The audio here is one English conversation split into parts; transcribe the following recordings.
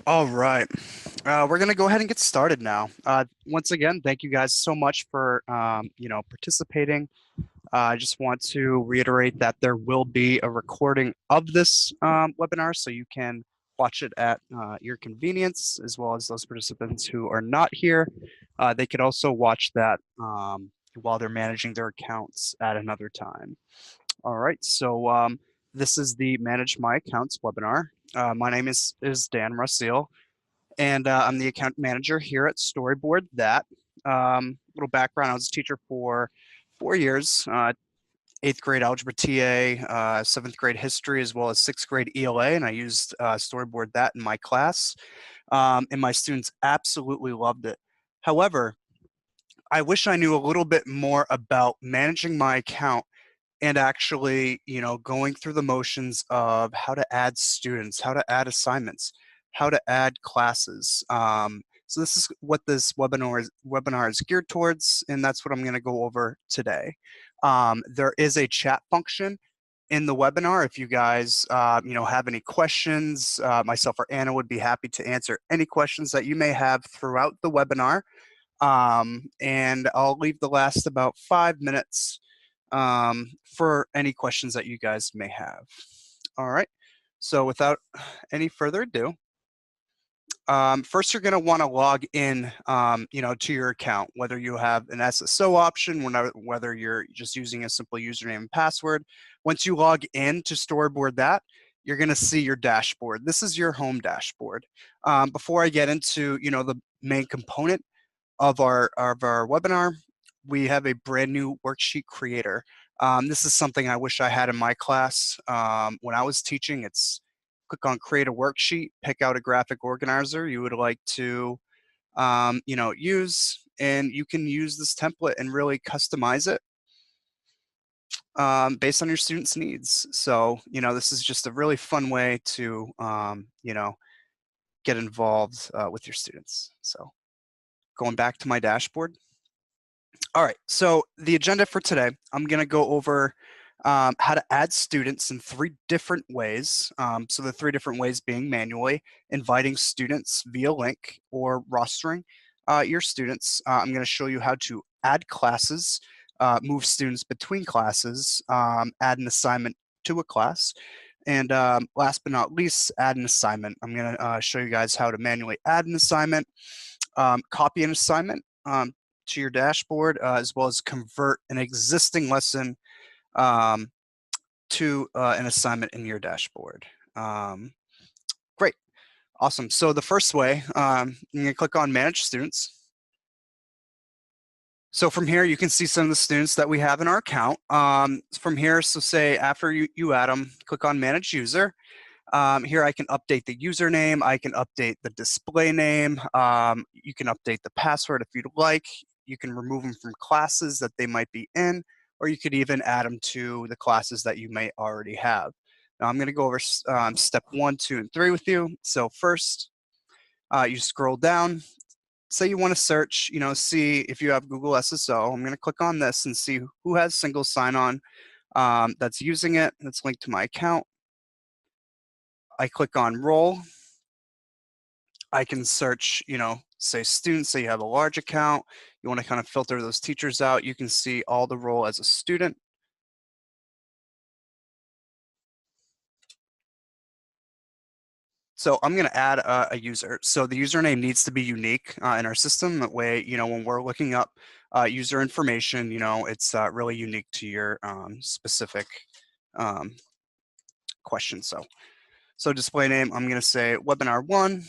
All right. We're going to go ahead and get started now. Once again, thank you guys so much for participating. I just want to reiterate that there will be a recording of this webinar, so you can watch it at your convenience, as well as those participants who are not here. They could also watch that while they're managing their accounts at another time. All right, so this is the Manage My Accounts webinar. My name is Dan Russell, and I'm the account manager here at Storyboard That. Little background: I was a teacher for 4 years, eighth grade algebra TA, seventh grade history, as well as sixth grade ELA, and I used Storyboard That in my class, and my students absolutely loved it. However, I wish I knew a little bit more about managing my account and actually, going through the motions of how to add students, how to add assignments, how to add classes. So this is what this webinar is geared towards, and that's what I'm going to go over today. There is a chat function in the webinar. If you guys, have any questions, myself or Anna would be happy to answer any questions that you may have throughout the webinar. And I'll leave the last about 5 minutes for any questions that you guys may have. All right, so without any further ado, first you're going to want to log in, to your account, whether you have an SSO option, whether you're just using a simple username and password. Once you log in to Storyboard That, you're going to see your dashboard. This is your home dashboard. Before I get into, the main component of our webinar, we have a brand new Worksheet Creator. This is something I wish I had in my class when I was teaching. It's click on Create a Worksheet, pick out a graphic organizer you would like to use, and you can use this template and really customize it based on your students' needs. So, this is just a really fun way to, get involved with your students. So going back to my dashboard. All right, so the agenda for today, I'm going to go over how to add students in 3 different ways. So the 3 different ways being manually, inviting students via link, or rostering your students. I'm going to show you how to add classes, move students between classes, add an assignment to a class, and last but not least, add an assignment. I'm going to show you guys how to manually add an assignment, copy an assignment to your dashboard, as well as convert an existing lesson to an assignment in your dashboard. Great, awesome. So the first way, I'm going to click on Manage Students. So from here, you can see some of the students that we have in our account. From here, so say after you add them, click on Manage User. Here I can update the username, I can update the display name, you can update the password if you'd like, you can remove them from classes that they might be in, or you could even add them to the classes that you may already have. Now I'm going to go over step 1, 2, and 3 with you. So first, you scroll down. Say you want to search, see if you have Google SSO. I'm going to click on this and see who has single sign-on that's using it. That's linked to my account. I click on Role. I can search, say students, say you have a large account, you want to kind of filter those teachers out, you can see all the role as a student. So I'm going to add a user. So the username needs to be unique in our system. That way, when we're looking up user information, it's really unique to your specific question. So display name, I'm going to say webinar 1.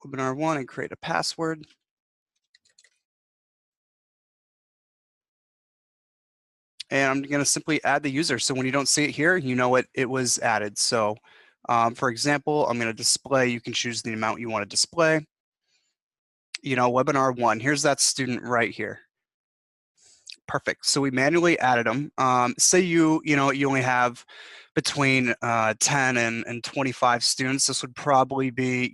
Webinar 1, and create a password. And I'm going to simply add the user. So when you don't see it here, you know it was added. So for example, I'm going to display, you can choose the amount you want to display. Webinar 1, here's that student right here. Perfect. So we manually added them. Say you only have between 10 and 25 students. This would probably be,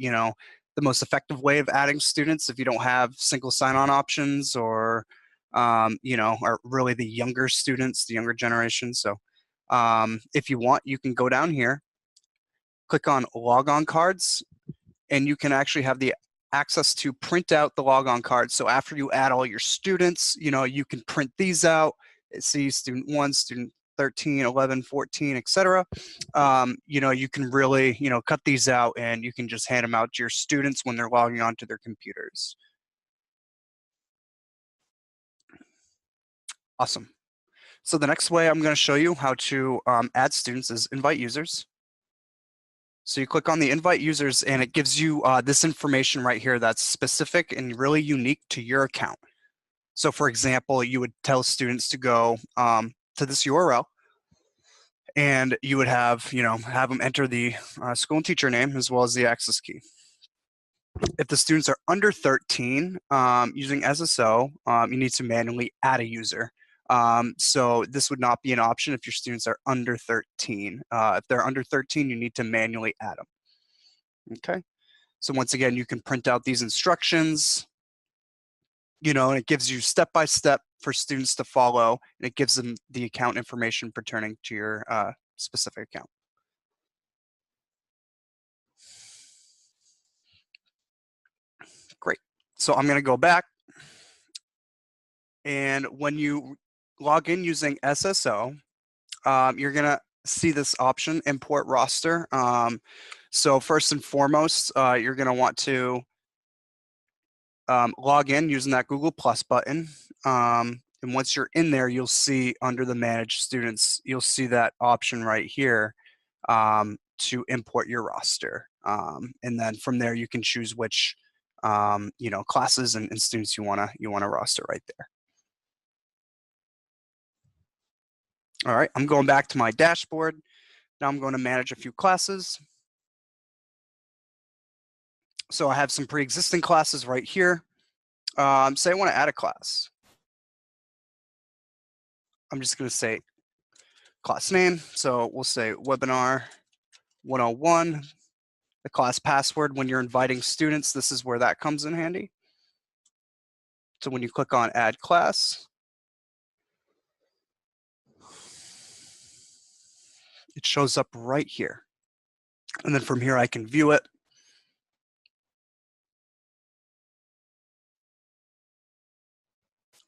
the most effective way of adding students if you don't have single sign-on options, or are really the younger students, the younger generation. So If you want, you can go down here, click on logon cards, and you can actually have the access to print out the logon cards. So after you add all your students, you can print these out. See student 1, student 13, 11, 14, etc. You can really, cut these out, and you can just hand them out to your students when they're logging onto their computers. Awesome. So the next way I'm going to show you how to add students is invite users. So you click on the invite users, and it gives you this information right here that's specific and really unique to your account. So for example, you would tell students to go to this URL, and you would have them enter the school and teacher name as well as the access key. If the students are under 13, using SSO, you need to manually add a user. So this would not be an option if your students are under 13. If they're under 13, you need to manually add them. Okay. So once again, you can print out these instructions, and it gives you step-by-step for students to follow, and it gives them the account information pertaining to your specific account. Great. So I'm going to go back, and when you log in using SSO, you're going to see this option, import roster. So first and foremost, you're going to want to log in using that Google Plus button. And once you're in there, you'll see under the Manage Students, you'll see that option right here to import your roster. And then from there, you can choose which classes and students you wanna roster right there. All right, I'm going back to my dashboard. Now I'm going to manage a few classes. So I have some pre-existing classes right here. Say I want to add a class. I'm just going to say class name. So we'll say webinar 101. The class password, when you're inviting students, this is where that comes in handy. So when you click on add class, it shows up right here. And then from here, I can view it.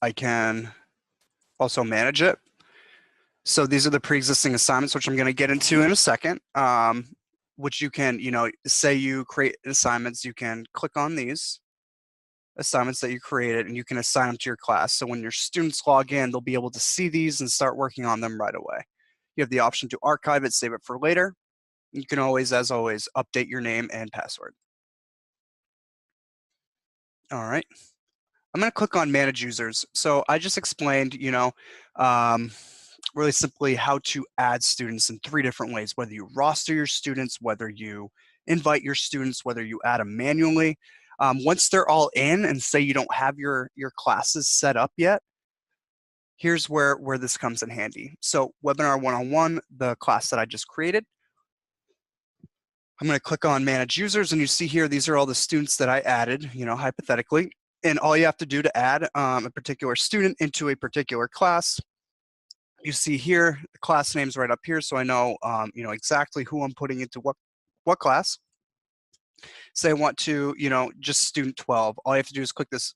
I can also manage it. So these are the pre-existing assignments, which I'm going to get into in a second, which you can, say you create assignments, you can click on these assignments that you created, and you can assign them to your class. So when your students log in, they'll be able to see these and start working on them right away. You have the option to archive it, save it for later. You can always, as always, update your name and password. All right. I'm going to click on Manage Users. So I just explained, really simply how to add students in 3 different ways, whether you roster your students, whether you invite your students, whether you add them manually. Once they're all in, and say you don't have your classes set up yet, here's where this comes in handy. So Webinar 101, the class that I just created, I'm going to click on Manage Users, and you see here, these are all the students that I added, hypothetically. And all you have to do to add a particular student into a particular class, you see here, the class name's right up here, so I know, exactly who I'm putting into what class. Say I want to, just student 12. All you have to do is click this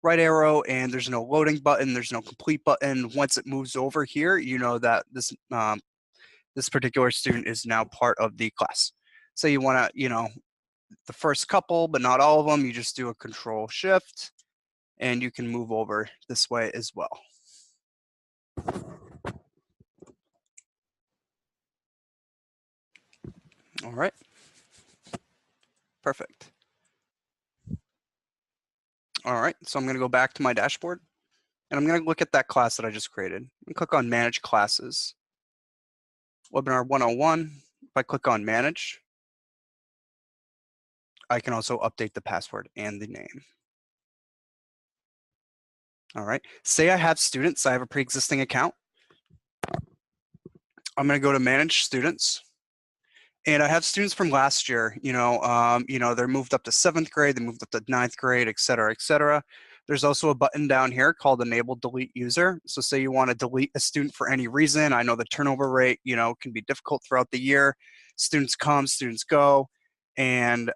right arrow, and there's no loading button, there's no complete button. Once it moves over here, you know that this particular student is now part of the class. Say you want to, the first couple, but not all of them, you just do a Control Shift, and you can move over this way as well. All right. Perfect. All right, so I'm going to go back to my dashboard, and I'm going to look at that class that I just created and click on Manage Classes. Webinar 101, if I click on Manage, I can also update the password and the name. All right, say I have students, I have a pre-existing account. I'm going to go to Manage Students, and I have students from last year. They're moved up to 7th grade, they moved up to 9th grade, et cetera, et cetera. There's also a button down here called Enable Delete User. So say you want to delete a student for any reason. I know the turnover rate, can be difficult throughout the year. Students come, students go, and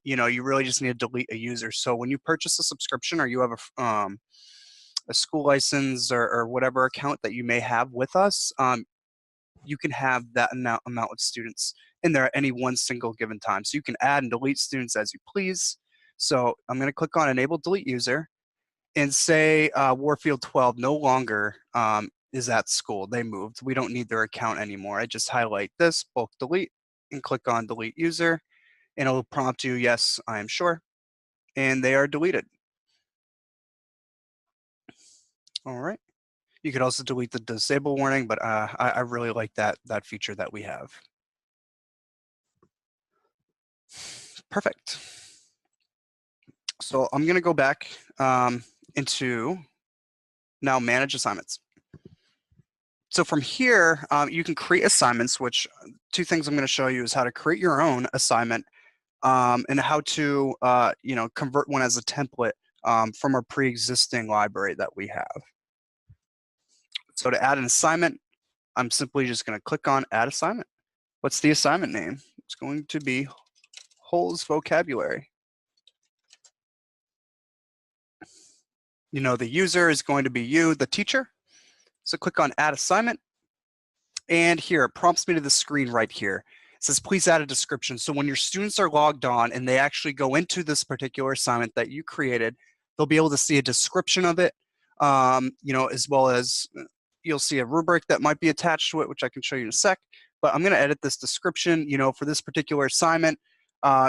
you really just need to delete a user. So when you purchase a subscription or you have a school license or whatever account that you may have with us, you can have that amount of students in there at any one single given time. So you can add and delete students as you please. So I'm going to click on Enable Delete User and say Warfield 12 no longer is at school. They moved. We don't need their account anymore. I just highlight this, bulk delete, and click on Delete User, and it'll prompt you, yes, I am sure, and they are deleted. All right. You could also delete the disable warning, but I really like that feature that we have. Perfect. So I'm going to go back into now manage assignments. So from here, you can create assignments, which two things I'm going to show you is how to create your own assignment and how to convert one as a template from our pre-existing library that we have. So to add an assignment, I'm simply just going to click on Add Assignment. What's the assignment name? It's going to be Holes Vocabulary. The user is going to be you, the teacher. So click on Add Assignment. And here, it prompts me to the screen right here. It says, please add a description. So when your students are logged on and they actually go into this particular assignment that you created, they'll be able to see a description of it, as well as you'll see a rubric that might be attached to it, which I can show you in a sec. But I'm going to edit this description. For this particular assignment,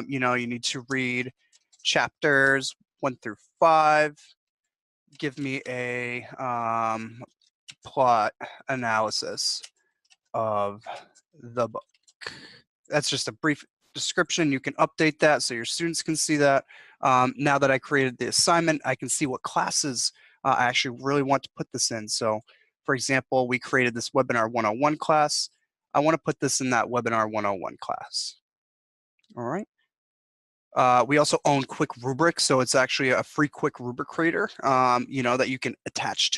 you need to read chapters 1 through 5. Give me a plot analysis of the book. That's just a brief description. You can update that so your students can see that. Now that I created the assignment, I can see what classes I actually really want to put this in. So for example, we created this Webinar 101 class. I want to put this in that Webinar 101 class. All right. We also own Quick Rubrics, so it's actually a free Quick Rubric Creator, that you can attach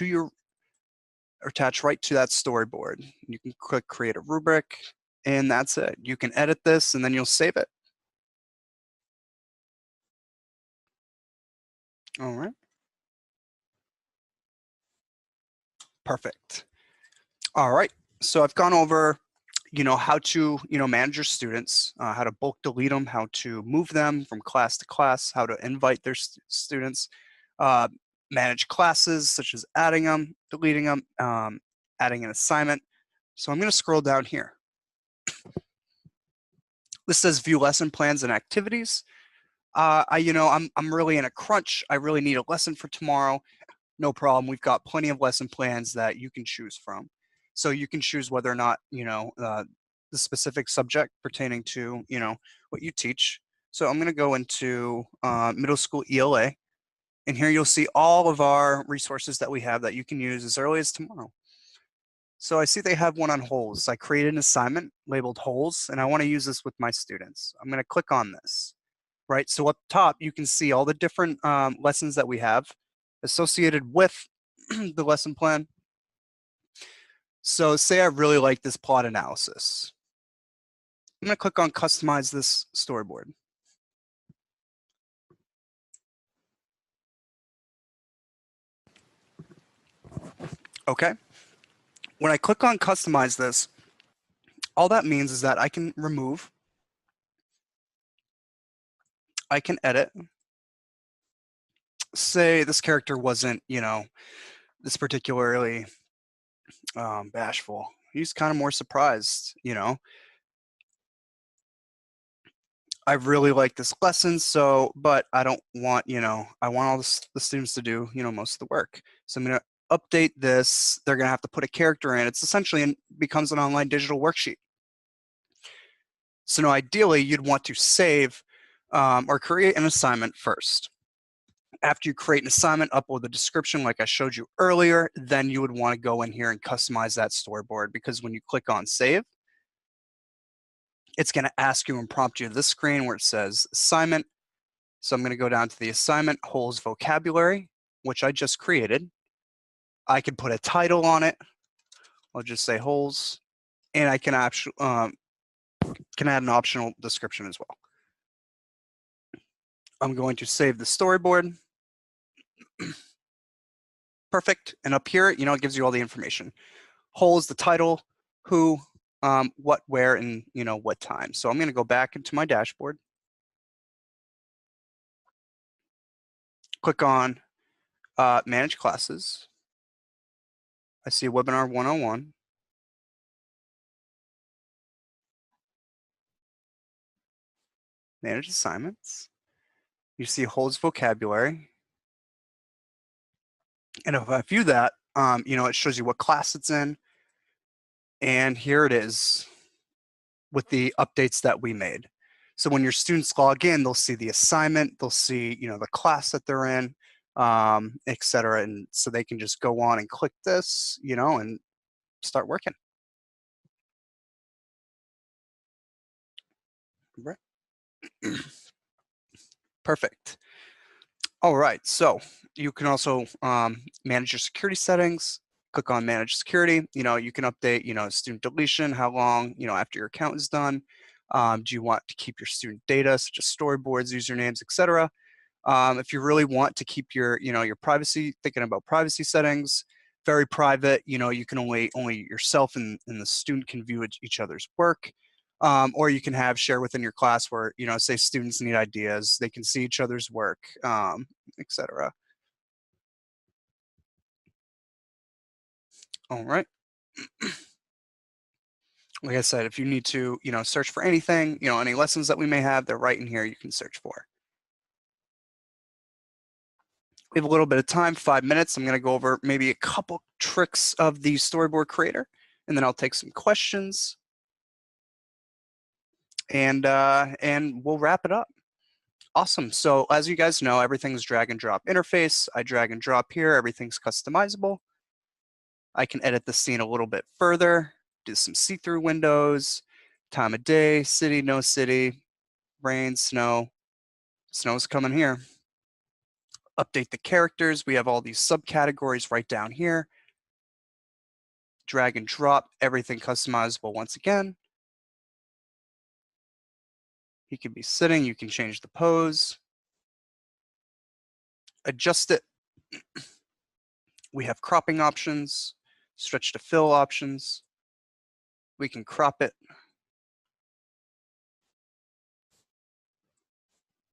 right to that storyboard. You can click Create a Rubric, and that's it. You can edit this, and then you'll save it. All right. Perfect. All right. So I've gone over, how to, manage your students, how to bulk delete them, how to move them from class to class, how to invite their students, manage classes such as adding them, deleting them, adding an assignment. So I'm going to scroll down here. This says view lesson plans and activities. I'm really in a crunch. I really need a lesson for tomorrow. No problem. We've got plenty of lesson plans that you can choose from. So you can choose whether or not, the specific subject pertaining to, what you teach. So I'm going to go into middle school ELA. And here you'll see all of our resources that we have that you can use as early as tomorrow. So I see they have one on holes. I created an assignment labeled holes, and I want to use this with my students. I'm going to click on this. Right, so up top, you can see all the different lessons that we have associated with the lesson plan. So say I really like this plot analysis. I'm going to click on Customize this storyboard. Okay. When I click on Customize this, all that means is that I can remove, I can edit. Say this character wasn't, this particularly bashful. He's kind of more surprised, I really like this lesson, but I don't want, I want all the students to do, most of the work. So I'm going to update this. They're going to have to put a character in. It's essentially becomes an online digital worksheet. So now ideally, you'd want to save or create an assignment first. After you create an assignment, upload the description like I showed you earlier, then you would want to go in here and customize that storyboard, because when you click on save, it's going to ask you and prompt you to this screen where it says assignment. So I'm going to go down to the assignment, holes vocabulary. which I just created. I can put a title on it. I'll just say holes, and I can add an optional description as well. I'm going to save the storyboard. Perfect. And up here, it gives you all the information. Holes, the title, who, what, where, and what time. So I'm going to go back into my dashboard. Click on Manage Classes. I see Webinar 101. Manage Assignments. You see Holds Vocabulary. And if I view that, it shows you what class it's in. And here it is with the updates that we made. So when your students log in, they'll see the assignment, they'll see, the class that they're in, et cetera. And so they can just go on and click this, and start working. Right. Perfect. All right, so you can also manage your security settings. Click on Manage Security. You can update, student deletion, how long, after your account is done. Do you want to keep your student data, such as storyboards, usernames, etc.? If you really want to keep your privacy, thinking about privacy settings, very private. You can only yourself and the student can view each other's work. Or you can have share within your class where, say students need ideas, they can see each other's work, etc. All right. Like I said, if you need to, search for anything, any lessons that we may have, they're right in here you can search for. We have a little bit of time, 5 minutes. I'm going to go over maybe a couple tricks of the Storyboard Creator, and then I'll take some questions. And we'll wrap it up. Awesome. So as you guys know, everything's drag and drop interface. I drag and drop here. Everything's customizable. I can edit the scene a little bit further, do some see-through windows, time of day, city, no city, rain, snow. Snow's coming here. Update the characters. We have all these subcategories right down here. Drag and drop, everything customizable once again. He can be sitting, you can change the pose. Adjust it. We have cropping options, stretch to fill options. We can crop it,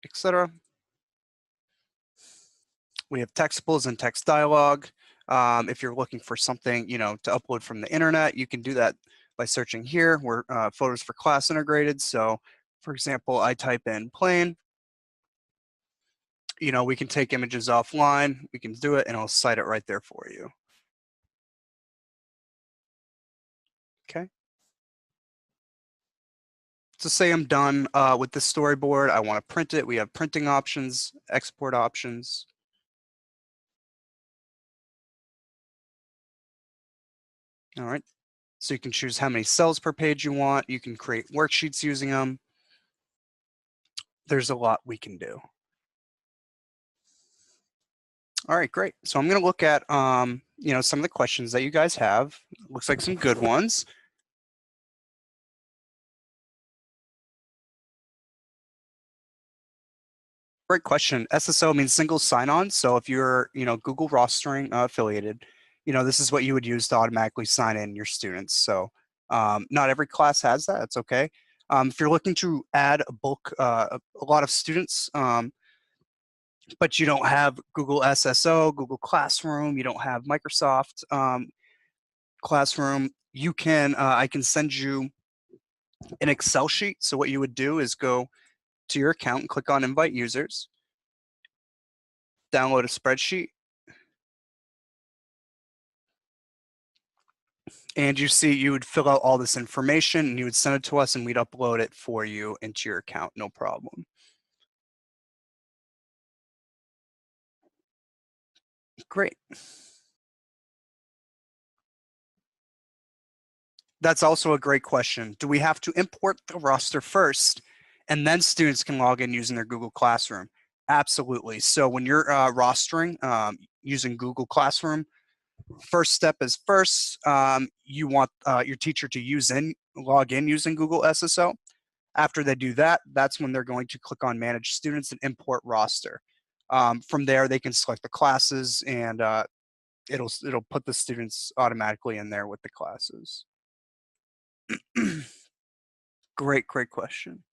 etc. We have textables and text dialogue. If you're looking for something, to upload from the internet, you can do that by searching here. We're photos for class integrated. So, for example, I type in plane. We can take images offline. We can do it, and I'll cite it right there for you. Okay. So say I'm done with this storyboard. I want to print it. We have printing options, export options. All right. So you can choose how many cells per page you want. You can create worksheets using them. There's a lot we can do. All right, great. So I'm going to look at, some of the questions that you guys have. Looks like some good ones. Great question. SSO means single sign-on. So if you're, Google rostering affiliated, this is what you would use to automatically sign in your students. So not every class has that. That's okay. If you're looking to add a bulk, a lot of students, but you don't have Google SSO, Google Classroom, you don't have Microsoft Classroom, you can, I can send you an Excel sheet. So what you would do is go to your account and click on Invite Users, download a spreadsheet, and you would fill out all this information and you would send it to us and we'd upload it for you into your account, no problem. Great. That's also a great question. Do we have to import the roster first and then students can log in using their Google Classroom? Absolutely. So when you're rostering using Google Classroom, first step is first, you want your teacher to log in using Google SSO. After they do that, that's when they're going to click on Manage Students and Import Roster. From there, they can select the classes, and it'll put the students automatically in there with the classes. Great question.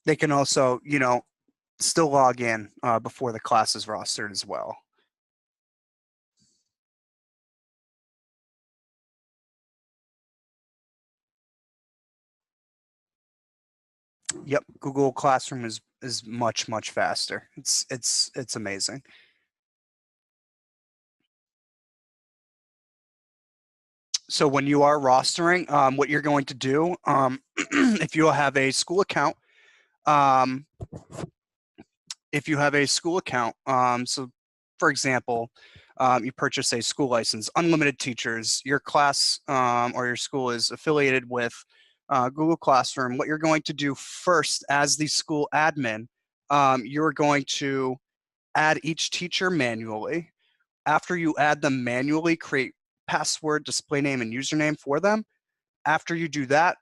They can also, still log in before the class is rostered as well. Yep, Google Classroom is much faster. It's amazing. So when you are rostering, what you're going to do, if you have a school account, um, so for example, you purchase a school license, unlimited teachers, your class or your school is affiliated with Google Classroom. What you're going to do first as the school admin, you're going to add each teacher manually. After you add them manually, create password, display name, and username for them. After you do that,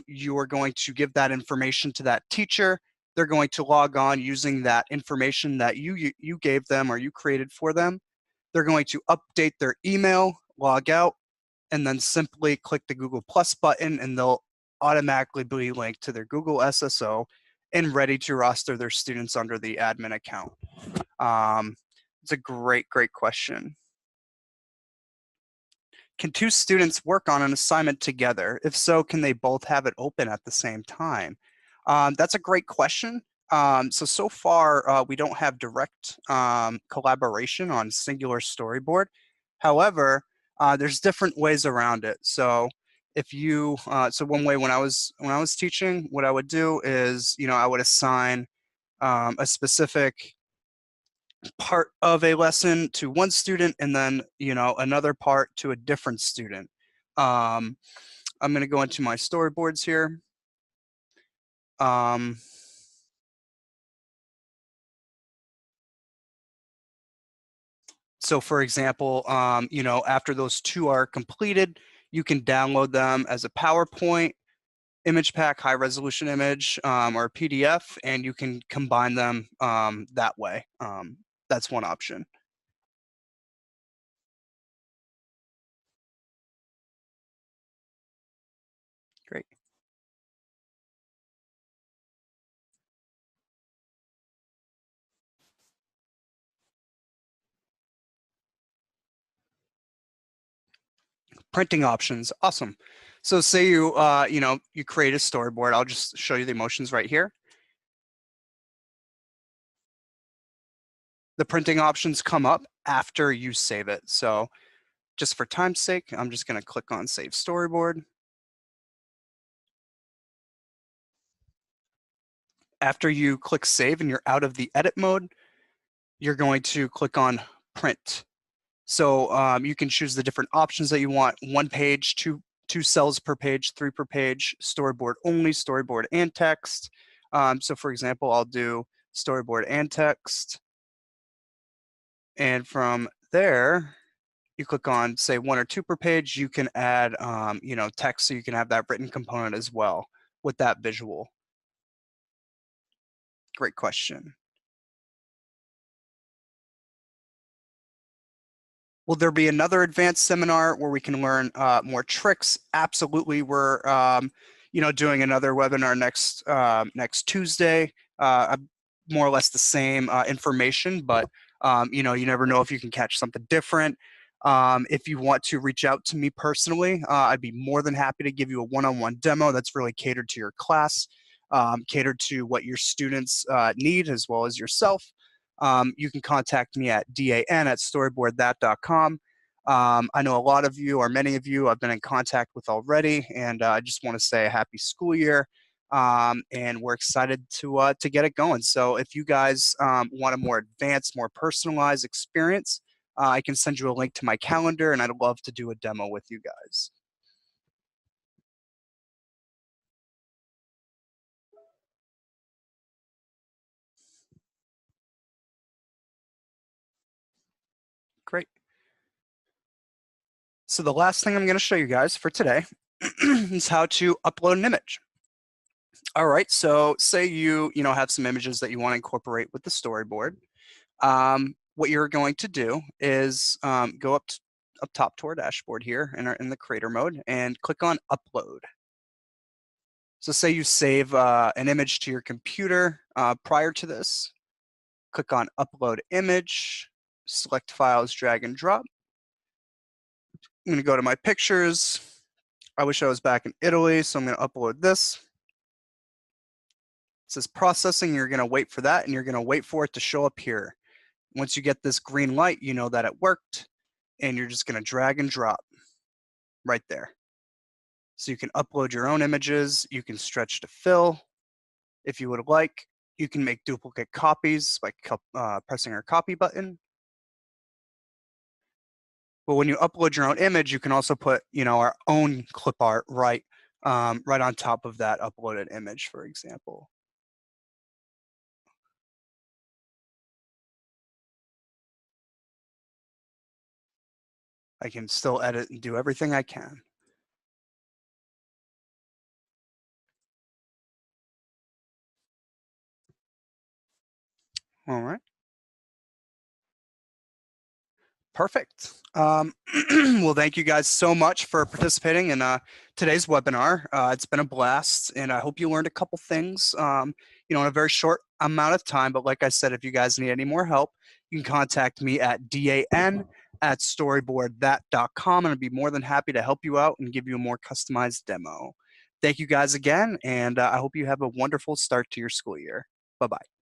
you are going to give that information to that teacher. They're going to log on using that information that you gave them or you created for them. They're going to update their email, log out, and then simply click the Google Plus button, and they'll automatically be linked to their Google SSO and ready to roster their students under the admin account. It's a great question. Can two students work on an assignment together? If so, can they both have it open at the same time? That's a great question. So far, we don't have direct collaboration on Singular Storyboard. However, there's different ways around it. So if you, so one way when I was teaching, what I would do is, I would assign a specific part of a lesson to one student and then another part to a different student. I'm going to go into my storyboards here. So for example, after those two are completed, you can download them as a PowerPoint, image pack, high resolution image, or PDF, and you can combine them that way. That's one option. Great. Printing options, awesome. So say you create a storyboard. I'll just show you the motions right here. The printing options come up after you save it. So just for time's sake, I'm just going to click on Save Storyboard. After you click Save and you're out of the edit mode, you're going to click on Print. So you can choose the different options that you want: one page, two cells per page, three per page, storyboard only, storyboard and text. So for example, I'll do storyboard and text. And from there, you click on, say, one or two per page. You can add, text, so you can have that written component as well with that visual. Great question. Will there be another advanced seminar where we can learn more tricks? Absolutely. We're, doing another webinar next Tuesday. More or less the same information, but you never know if you can catch something different. If you want to reach out to me personally, I'd be more than happy to give you a one-on-one demo that's really catered to your class, catered to what your students need as well as yourself. You can contact me at dan@storyboardthat.com. I know a lot of you, or many of you, I've been in contact with already, and I just want to say a happy school year. And we're excited to get it going. So if you guys want a more advanced, more personalized experience, I can send you a link to my calendar, and I'd love to do a demo with you guys. So the last thing I'm going to show you guys for today is how to upload an image. All right, so say you have some images that you want to incorporate with the storyboard. What you're going to do is go up top to our dashboard here in the creator mode and click on upload. So say you save an image to your computer prior to this, click on upload image, select files, drag and drop. I'm going to go to my pictures. I wish I was back in Italy, so I'm going to upload this. It says processing, you're going to wait for that, and you're going to wait for it to show up here. Once you get this green light, you know that it worked, and you're just going to drag and drop right there. So you can upload your own images, you can stretch to fill if you would like. You can make duplicate copies by pressing our copy button. But when you upload your own image, you can also put, our own clip art right on top of that uploaded image, for example. I can still edit and do everything I can. All right. Perfect. Well, thank you guys so much for participating in today's webinar. It's been a blast, and I hope you learned a couple things, in a very short amount of time. But like I said, if you guys need any more help, you can contact me at dan@storyboardthat.com, and I'd be more than happy to help you out and give you a more customized demo. Thank you guys again, and I hope you have a wonderful start to your school year. Bye-bye.